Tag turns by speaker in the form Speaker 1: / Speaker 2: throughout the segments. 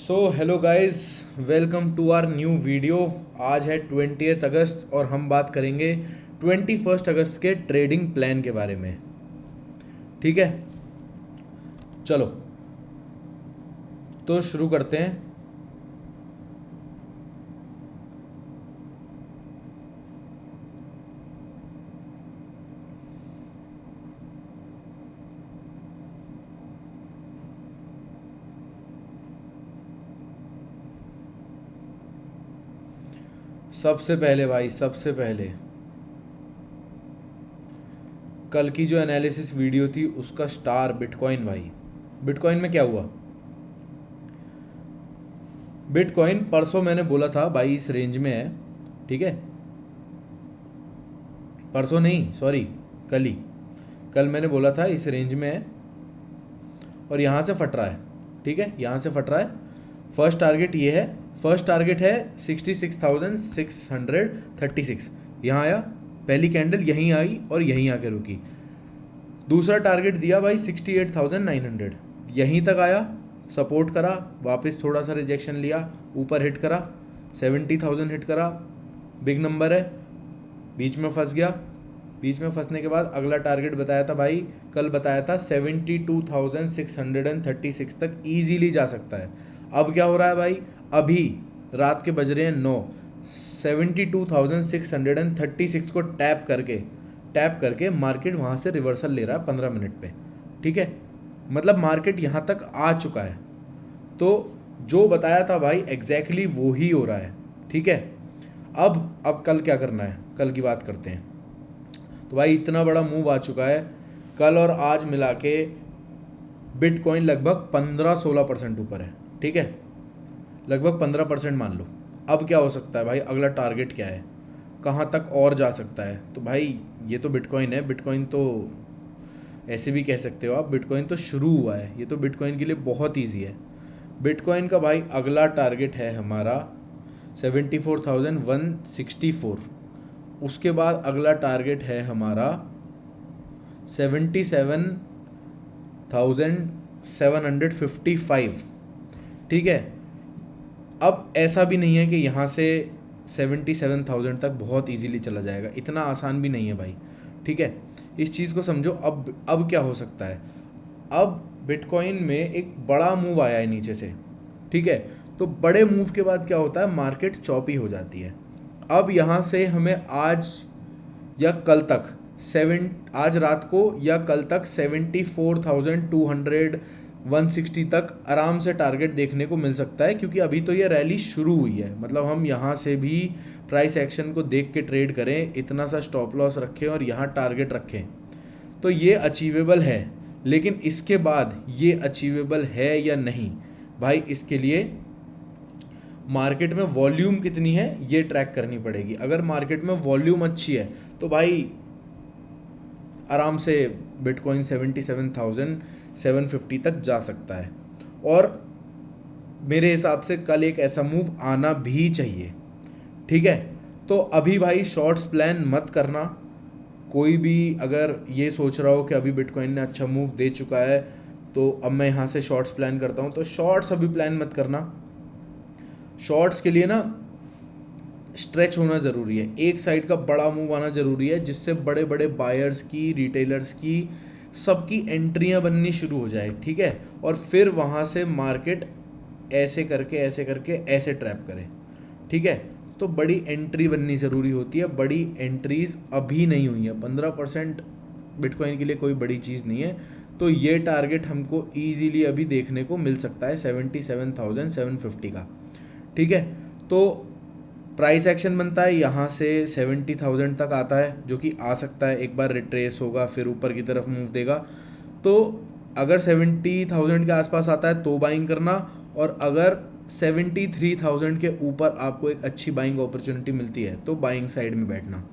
Speaker 1: So hello guys, welcome to our new video. आज है 20 अगस्त और हम बात करेंगे 21 अगस्त के ट्रेडिंग प्लान के बारे में। ठीक है, चलो तो शुरू करते हैं। सबसे पहले भाई, सबसे पहले कल की जो एनालिसिस वीडियो थी उसका स्टार बिटकॉइन। भाई बिटकॉइन में क्या हुआ? बिटकॉइन परसों मैंने बोला था भाई इस रेंज में है। ठीक है, परसों नहीं, सॉरी, कल ही। कल मैंने बोला था इस रेंज में है और यहाँ से फट रहा है। ठीक है, यहाँ से फट रहा है। फर्स्ट टारगेट ये है, फर्स्ट टारगेट है 66,636। यहाँ आया, पहली कैंडल यहीं आई और यहीं आके रुकी। दूसरा टारगेट दिया भाई 68,900, यहीं तक आया, सपोर्ट करा, वापस थोड़ा सा रिजेक्शन लिया, ऊपर हिट करा, 70,000 हिट करा, बिग नंबर है, बीच में फंस गया। बीच में फंसने के बाद अगला टारगेट बताया था भाई, कल बताया था 72,636 तक ईजीली जा सकता है। अब क्या हो रहा है भाई? अभी रात के बज रहे हैं 9, 72,636 को टैप करके मार्केट वहाँ से रिवर्सल ले रहा है 15 मिनट पे। ठीक है, मतलब मार्केट यहाँ तक आ चुका है। तो जो बताया था भाई एग्जैक्टली वो ही हो रहा है। ठीक है, अब कल क्या करना है, कल की बात करते हैं। तो भाई इतना बड़ा मूव आ चुका है, कल और आज मिला के बिटकॉइन लगभग 15-16% ऊपर है। ठीक है, लगभग 15% मान लो। अब क्या हो सकता है भाई? अगला टारगेट क्या है, कहाँ तक और जा सकता है? तो भाई ये तो बिटकॉइन है, बिटकॉइन तो ऐसे भी कह सकते हो आप, बिटकॉइन तो शुरू हुआ है, ये तो बिटकॉइन के लिए बहुत ईजी है। बिटकॉइन का भाई अगला टारगेट है हमारा 74,164। उसके बाद अगला टारगेट है हमारा 77,755। ठीक है, अब ऐसा भी नहीं है कि यहाँ से 77,000 तक बहुत इजीली चला जाएगा, इतना आसान भी नहीं है भाई। ठीक है, इस चीज़ को समझो। अब क्या हो सकता है? अब बिटकॉइन में एक बड़ा मूव आया है नीचे से। ठीक है, तो बड़े मूव के बाद क्या होता है? मार्केट चौपी हो जाती है। अब यहाँ से हमें आज या कल तक आज रात को या कल तक 74,200 160 तक आराम से टारगेट देखने को मिल सकता है, क्योंकि अभी तो ये रैली शुरू हुई है। मतलब हम यहाँ से भी प्राइस एक्शन को देख के ट्रेड करें, इतना सा स्टॉप लॉस रखें और यहाँ टारगेट रखें, तो ये अचीवेबल है। लेकिन इसके बाद ये अचीवेबल है या नहीं भाई, इसके लिए मार्केट में वॉल्यूम कितनी है ये ट्रैक करनी पड़ेगी। अगर मार्केट में वॉल्यूम अच्छी है तो भाई आराम से बिटकॉइन 77,750 तक जा सकता है। और मेरे हिसाब से कल एक ऐसा मूव आना भी चाहिए। ठीक है, तो अभी भाई शॉर्ट्स प्लान मत करना। कोई भी अगर ये सोच रहा हो कि अभी बिटकॉइन ने अच्छा मूव दे चुका है तो अब मैं यहाँ से शॉर्ट्स प्लान करता हूँ, तो शॉर्ट्स अभी प्लान मत करना। शॉर्ट्स के लिए ना स्ट्रेच होना ज़रूरी है, एक साइड का बड़ा मूव आना ज़रूरी है, जिससे बड़े बड़े बायर्स की, रिटेलर्स की, सबकी एंट्रियां बननी शुरू हो जाए। ठीक है, और फिर वहाँ से मार्केट ऐसे करके ऐसे ट्रैप करे। ठीक है, तो बड़ी एंट्री बननी ज़रूरी होती है। बड़ी एंट्रीज अभी नहीं हुई है, 15% बिटकॉइन के लिए कोई बड़ी चीज़ नहीं है। तो ये टारगेट हमको ईजीली अभी देखने को मिल सकता है 77,750 का। ठीक है, तो प्राइस एक्शन बनता है यहाँ से 70,000 तक आता है, जो कि आ सकता है, एक बार रिट्रेस होगा फिर ऊपर की तरफ मूव देगा। तो अगर 70,000 के आसपास आता है तो बाइंग करना, और अगर 73,000 के ऊपर आपको एक अच्छी बाइंग अपॉर्चुनिटी मिलती है तो बाइंग साइड में बैठना।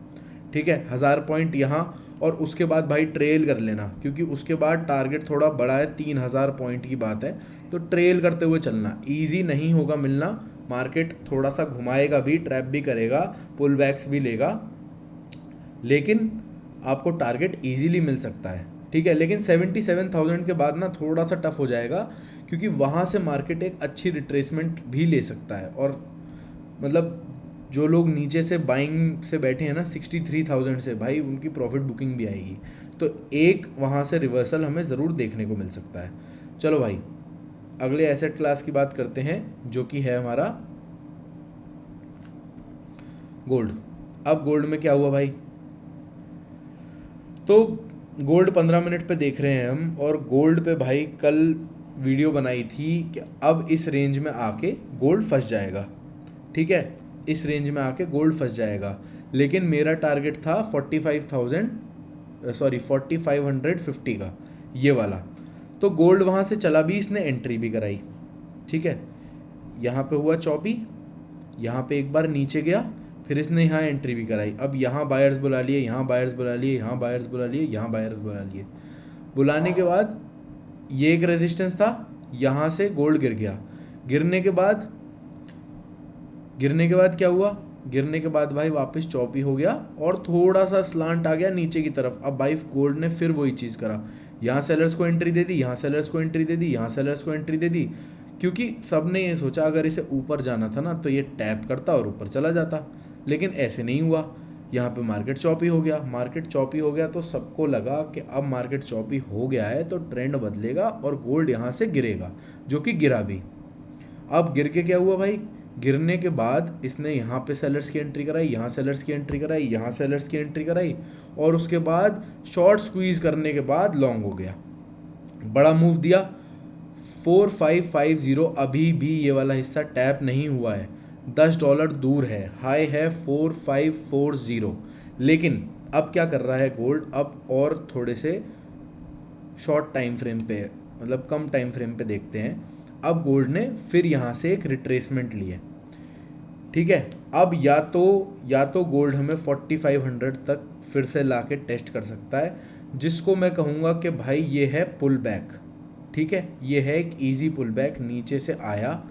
Speaker 1: ठीक है, 1000 पॉइंट यहाँ और उसके बाद भाई ट्रेल कर लेना, क्योंकि उसके बाद टारगेट थोड़ा बड़ा है, 3000 पॉइंट की बात है। तो ट्रेल करते हुए चलना, ईजी नहीं होगा मिलना। मार्केट थोड़ा सा घुमाएगा भी, ट्रैप भी करेगा, पुल बैक्स भी लेगा, लेकिन आपको टारगेट ईजीली मिल सकता है। ठीक है, लेकिन 77,000 के बाद ना थोड़ा सा टफ हो जाएगा, क्योंकि वहाँ से मार्केट एक अच्छी रिट्रेसमेंट भी ले सकता है। और मतलब जो लोग नीचे से बाइंग से बैठे हैं ना 63,000 से, भाई उनकी प्रॉफिट बुकिंग भी आएगी, तो एक वहाँ से रिवर्सल हमें ज़रूर देखने को मिल सकता है। चलो भाई, अगले एसेट क्लास की बात करते हैं, जो कि है हमारा गोल्ड। अब गोल्ड में क्या हुआ भाई, तो गोल्ड 15 मिनट पे देख रहे हैं हम, और गोल्ड पे भाई कल वीडियो बनाई थी कि अब इस रेंज में आके गोल्ड फंस जाएगा। ठीक है, इस रेंज में आके गोल्ड फंस जाएगा, लेकिन मेरा टारगेट था 4550 का, ये वाला। तो गोल्ड वहाँ से चला भी, इसने एंट्री भी कराई। ठीक है, यहाँ पे हुआ चौपी, यहाँ पे एक बार नीचे गया, फिर इसने यहाँ एंट्री भी कराई। अब यहाँ बायर्स बुला लिए, यहाँ बायर्स बुला लिए, यहाँ बायर्स बुला लिए, यहाँ बायर्स बुला लिए। बुलाने के बाद ये एक रेजिस्टेंस था, यहाँ से गोल्ड गिर गया। गिरने के बाद क्या हुआ, गिरने के बाद भाई वापस चौपी हो गया और थोड़ा सा स्लांट आ गया नीचे की तरफ। अब भाई गोल्ड ने फिर वही चीज़ करा, यहाँ सेलर्स को एंट्री दे दी, यहाँ सेलर्स को एंट्री दे दी, यहाँ सेलर्स को एंट्री दे दी, क्योंकि सबने ये सोचा अगर इसे ऊपर जाना था ना तो ये टैप करता और ऊपर चला जाता, लेकिन ऐसे नहीं हुआ। यहाँ पे मार्केट चौपी हो गया। मार्केट चौपी हो गया तो सबको लगा कि अब मार्केट चौपी हो गया है तो ट्रेंड बदलेगा और गोल्ड यहाँ से गिरेगा, जो कि गिरा भी। अब गिर के क्या हुआ भाई, गिरने के बाद इसने यहाँ पे सेलर्स की एंट्री कराई, यहाँ सेलर्स की एंट्री कराई, यहाँ सेलर्स की एंट्री कराई, और उसके बाद शॉर्ट स्क्वीज करने के बाद लॉन्ग हो गया। बड़ा मूव दिया 4550। अभी भी ये वाला हिस्सा टैप नहीं हुआ है, $10 दूर है, हाई है 4540। लेकिन अब क्या कर रहा है गोल्ड, अब और थोड़े से शॉर्ट टाइम फ्रेम पे, मतलब कम टाइम फ्रेम पे देखते हैं। अब गोल्ड ने फिर यहाँ से एक रिट्रेसमेंट ली है। ठीक है, अब या तो गोल्ड हमें 4500 तक फिर से लाके टेस्ट कर सकता है, जिसको मैं कहूँगा कि भाई ये है पुल बैक। ठीक है, ये है एक इजी पुल बैक। नीचे से आया,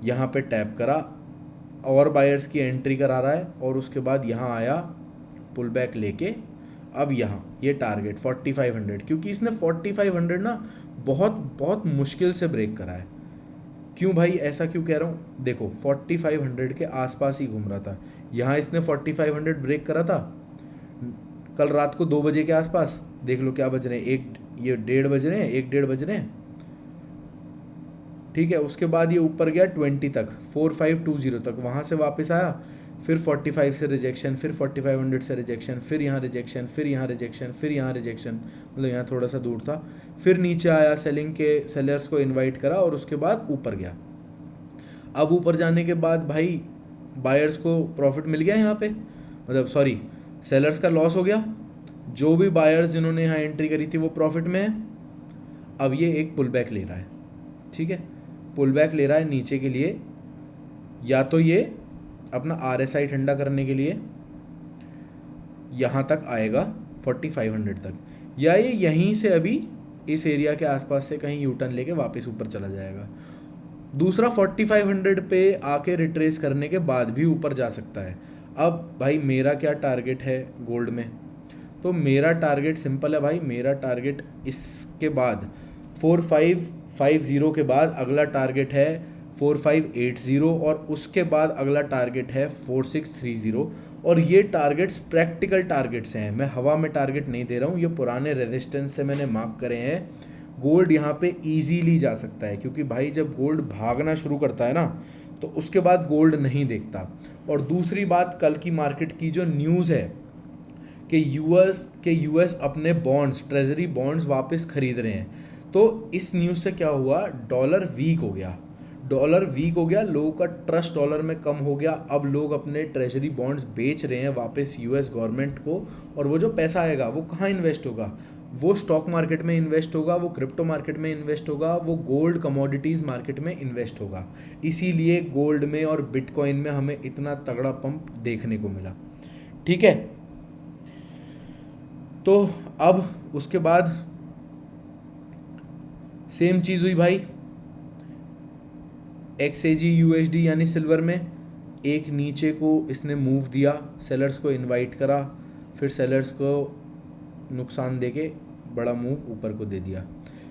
Speaker 1: यहाँ पे टैप करा और बायर्स की एंट्री करा रहा है, और उसके बाद यहाँ आया पुल बैक लेके। अब यहाँ ये टारगेट 4500, क्योंकि इसने 4500 ना बहुत बहुत मुश्किल से ब्रेक करा है। क्यों भाई, ऐसा क्यों कह रहा हूँ, देखो 4500 के आसपास ही घूम रहा था। यहाँ इसने 4500 ब्रेक करा था कल रात को 2 बजे के आसपास। देख लो क्या बज रहे हैं, ये 1:30 बज रहे हैं, 1:30 बज रहे हैं। ठीक है, उसके बाद ये ऊपर गया 20 तक, 4520 तक, वहाँ से वापस आया, फिर 45 से रिजेक्शन, फिर 4500 से रिजेक्शन, फिर यहाँ रिजेक्शन, फिर यहाँ रिजेक्शन, फिर यहाँ रिजेक्शन, मतलब यहाँ थोड़ा सा दूर था, फिर नीचे आया, सेलिंग के सेलर्स को इनवाइट करा और उसके बाद ऊपर गया। अब ऊपर जाने के बाद भाई बायर्स को प्रॉफिट मिल गया यहाँ पे, मतलब सॉरी सेलर्स का लॉस हो गया। जो भी बायर्स जिन्होंने यहाँ एंट्री करी थी वो प्रॉफिट में है। अब ये एक पुल बैक ले रहा है। ठीक है, पुल बैक ले रहा है नीचे के लिए, या तो ये अपना RSI ठंडा करने के लिए यहाँ तक आएगा 4500 तक, या ये यहीं से अभी इस एरिया के आसपास से कहीं यूटर्न लेके वापस ऊपर चला जाएगा। दूसरा 4500 पे आके रिट्रेस करने के बाद भी ऊपर जा सकता है। अब भाई मेरा क्या टारगेट है गोल्ड में, तो मेरा टारगेट सिंपल है भाई, मेरा टारगेट इसके बाद 4550 के बाद अगला टारगेट है 4580, और उसके बाद अगला टारगेट है 4630। और ये टारगेट्स प्रैक्टिकल टारगेट्स हैं, मैं हवा में टारगेट नहीं दे रहा हूँ, ये पुराने रेजिस्टेंस से मैंने मार्क करे हैं। गोल्ड यहाँ पे इजीली जा सकता है, क्योंकि भाई जब गोल्ड भागना शुरू करता है ना तो उसके बाद गोल्ड नहीं देखता। और दूसरी बात, कल की मार्केट की जो न्यूज़ है कि यूएस अपने बॉन्ड्स, ट्रेजरी बॉन्ड्स वापस खरीद रहे हैं, तो इस न्यूज़ से क्या हुआ, डॉलर वीक हो गया, लोगों का ट्रस्ट डॉलर में कम हो गया। अब लोग अपने ट्रेजरी बॉन्ड्स बेच रहे हैं वापस यूएस गवर्नमेंट को, और वो जो पैसा आएगा वो कहाँ इन्वेस्ट होगा, वो स्टॉक मार्केट में इन्वेस्ट होगा, वो क्रिप्टो मार्केट में इन्वेस्ट होगा, वो गोल्ड कमोडिटीज़ मार्केट में इन्वेस्ट होगा। इसीलिए गोल्ड में और बिटकॉइन में हमें इतना तगड़ा पंप देखने को मिला। ठीक है, तो अब उसके बाद सेम चीज़ हुई भाई XAG USD यानी सिल्वर में। एक नीचे को इसने मूव दिया, सेलर्स को इनवाइट करा, फिर सेलर्स को नुकसान देके बड़ा मूव ऊपर को दे दिया।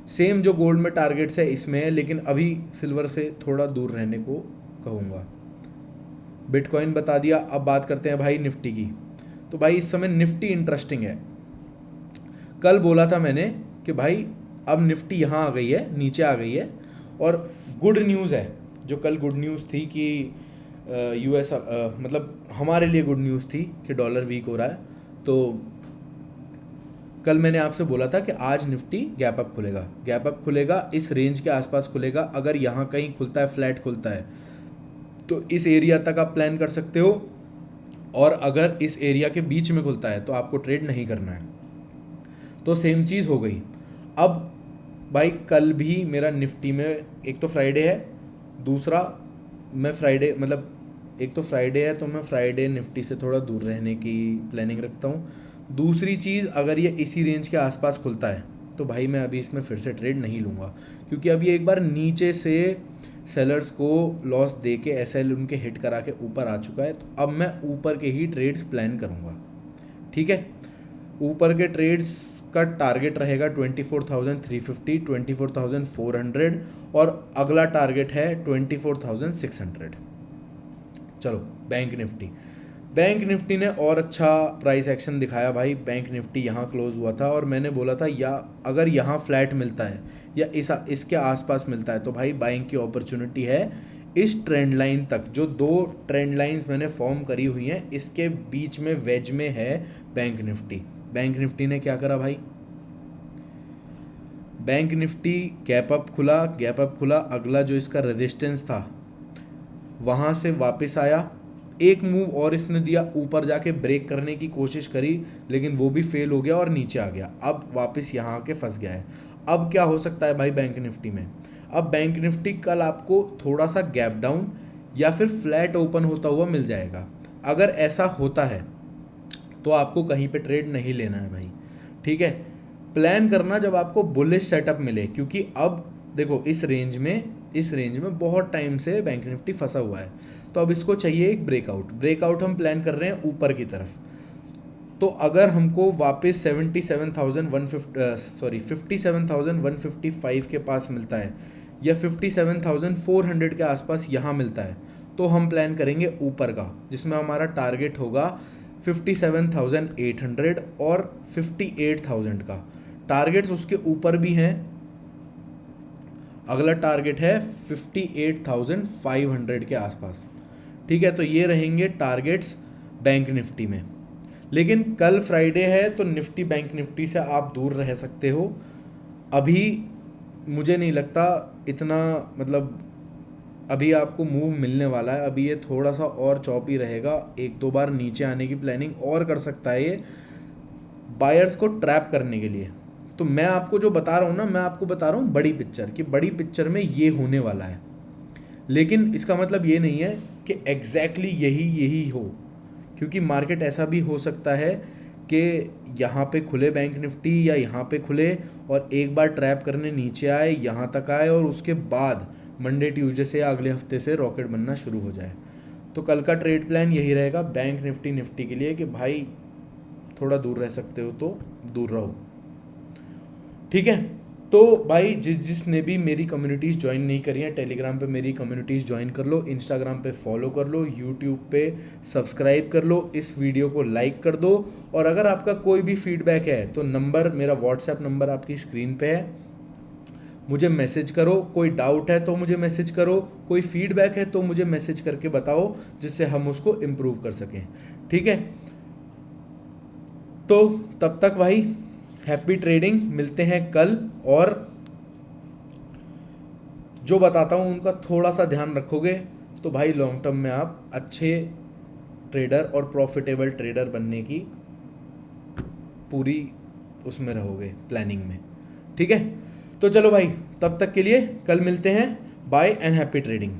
Speaker 1: सेम जो गोल्ड में टारगेट्स है इसमें है, लेकिन अभी सिल्वर से थोड़ा दूर रहने को कहूँगा। बिटकॉइन बता दिया। अब बात करते हैं भाई निफ्टी की। तो भाई इस समय निफ्टी इंटरेस्टिंग है। कल बोला था मैंने कि भाई अब निफ्टी यहाँ आ गई है, नीचे आ गई है, और गुड न्यूज़ है। जो कल गुड न्यूज़ थी कि यूएस मतलब हमारे लिए गुड न्यूज़ थी कि डॉलर वीक हो रहा है। तो कल मैंने आपसे बोला था कि आज निफ्टी गैप अप खुलेगा, गैप अप खुलेगा, इस रेंज के आसपास खुलेगा। अगर यहाँ कहीं खुलता है, फ्लैट खुलता है, तो इस एरिया तक आप प्लान कर सकते हो, और अगर इस एरिया के बीच में खुलता है तो आपको ट्रेड नहीं करना है। तो सेम चीज़ हो गई। अब भाई कल भी मेरा निफ्टी में, एक तो फ्राइडे है, दूसरा मैं फ्राइडे मतलब एक तो फ्राइडे है तो मैं फ्राइडे निफ्टी से थोड़ा दूर रहने की प्लानिंग रखता हूँ। दूसरी चीज़, अगर ये इसी रेंज के आसपास खुलता है तो भाई मैं अभी इसमें फिर से ट्रेड नहीं लूँगा, क्योंकि अभी एक बार नीचे से सेलर्स को लॉस दे के एसएल उनके हिट करा के ऊपर आ चुका है। तो अब मैं ऊपर के ही ट्रेड्स प्लान करूँगा। ठीक है, ऊपर के ट्रेड्स का टारगेट रहेगा 24,350, 24,400, और अगला टारगेट है 24,600। चलो बैंक निफ्टी ने और अच्छा प्राइस एक्शन दिखाया भाई। बैंक निफ्टी यहाँ क्लोज हुआ था, और मैंने बोला था या अगर यहाँ फ्लैट मिलता है या इसके आसपास मिलता है तो भाई बाइंग की अपॉर्चुनिटी है। इस ट्रेंड लाइन तक, जो दो ट्रेंड लाइंस मैंने फॉर्म करी हुई हैं, इसके बीच में वेज में है बैंक निफ्टी। बैंक निफ्टी ने क्या करा भाई, बैंक निफ्टी गैप अप खुला, अगला जो इसका रेजिस्टेंस था वहाँ से वापस आया, एक मूव और इसने दिया, ऊपर जाके ब्रेक करने की कोशिश करी, लेकिन वो भी फेल हो गया और नीचे आ गया। अब वापस यहाँ आके फंस गया है। अब क्या हो सकता है भाई बैंक निफ्टी में, अब बैंक निफ्टी कल आपको थोड़ा सा गैप डाउन या फिर फ्लैट ओपन होता हुआ मिल जाएगा। अगर ऐसा होता है तो आपको कहीं पे ट्रेड नहीं लेना है भाई। ठीक है, प्लान करना जब आपको बुलिश सेटअप मिले, क्योंकि अब देखो इस रेंज में बहुत टाइम से बैंक निफ्टी फंसा हुआ है। तो अब इसको चाहिए एक ब्रेकआउट हम प्लान कर रहे हैं ऊपर की तरफ। तो अगर हमको वापस 57,155 के पास मिलता है, या 57,400 के आसपास यहाँ मिलता है, तो हम प्लान करेंगे ऊपर का, जिसमें हमारा टारगेट होगा 57,800 और 58,000 का। टारगेट्स उसके ऊपर भी हैं। अगला टारगेट है 58,500 के आसपास। ठीक है, तो ये रहेंगे टारगेट्स बैंक निफ्टी में। लेकिन कल फ्राइडे है तो निफ्टी बैंक निफ्टी से आप दूर रह सकते हो। अभी मुझे नहीं लगता इतना, मतलब अभी आपको मूव मिलने वाला है। अभी ये थोड़ा सा और चॉपी रहेगा, एक दो बार नीचे आने की प्लानिंग और कर सकता है ये, बायर्स को ट्रैप करने के लिए। तो मैं आपको जो बता रहा हूँ ना, मैं आपको बता रहा हूँ बड़ी पिक्चर, कि बड़ी पिक्चर में ये होने वाला है। लेकिन इसका मतलब ये नहीं है कि एग्जैक्टली यही हो, क्योंकि मार्केट ऐसा भी हो सकता है कि यहाँ पे खुले बैंक निफ्टी या यहाँ पे खुले और एक बार ट्रैप करने नीचे आए, यहाँ तक आए, और उसके बाद मंडे ट्यूसडे से या अगले हफ्ते से रॉकेट बनना शुरू हो जाए। तो कल का ट्रेड प्लान यही रहेगा बैंक निफ्टी के लिए कि भाई थोड़ा दूर रह सकते हो तो दूर रहो। ठीक है, तो भाई जिसने भी मेरी कम्युनिटीज़ ज्वाइन नहीं करी हैं, टेलीग्राम पे मेरी कम्युनिटीज़ ज्वाइन कर लो, इंस्टाग्राम पे फॉलो कर लो, यूट्यूब पे सब्सक्राइब कर लो, इस वीडियो को लाइक कर दो। और अगर आपका कोई भी फीडबैक है तो मेरा व्हाट्सएप नंबर आपकी स्क्रीन पे है, मुझे मैसेज करो। कोई डाउट है तो मुझे मैसेज करो, कोई फीडबैक है तो मुझे मैसेज करके बताओ, जिससे हम उसको इम्प्रूव कर सकें। ठीक है, तो तब तक भाई हैप्पी ट्रेडिंग, मिलते हैं कल। और जो बताता हूँ उनका थोड़ा सा ध्यान रखोगे तो भाई लॉन्ग टर्म में आप अच्छे ट्रेडर और प्रॉफिटेबल ट्रेडर बनने की पूरी उसमें रहोगे, प्लानिंग में। ठीक है, तो चलो भाई, तब तक के लिए कल मिलते हैं। Bye and happy trading.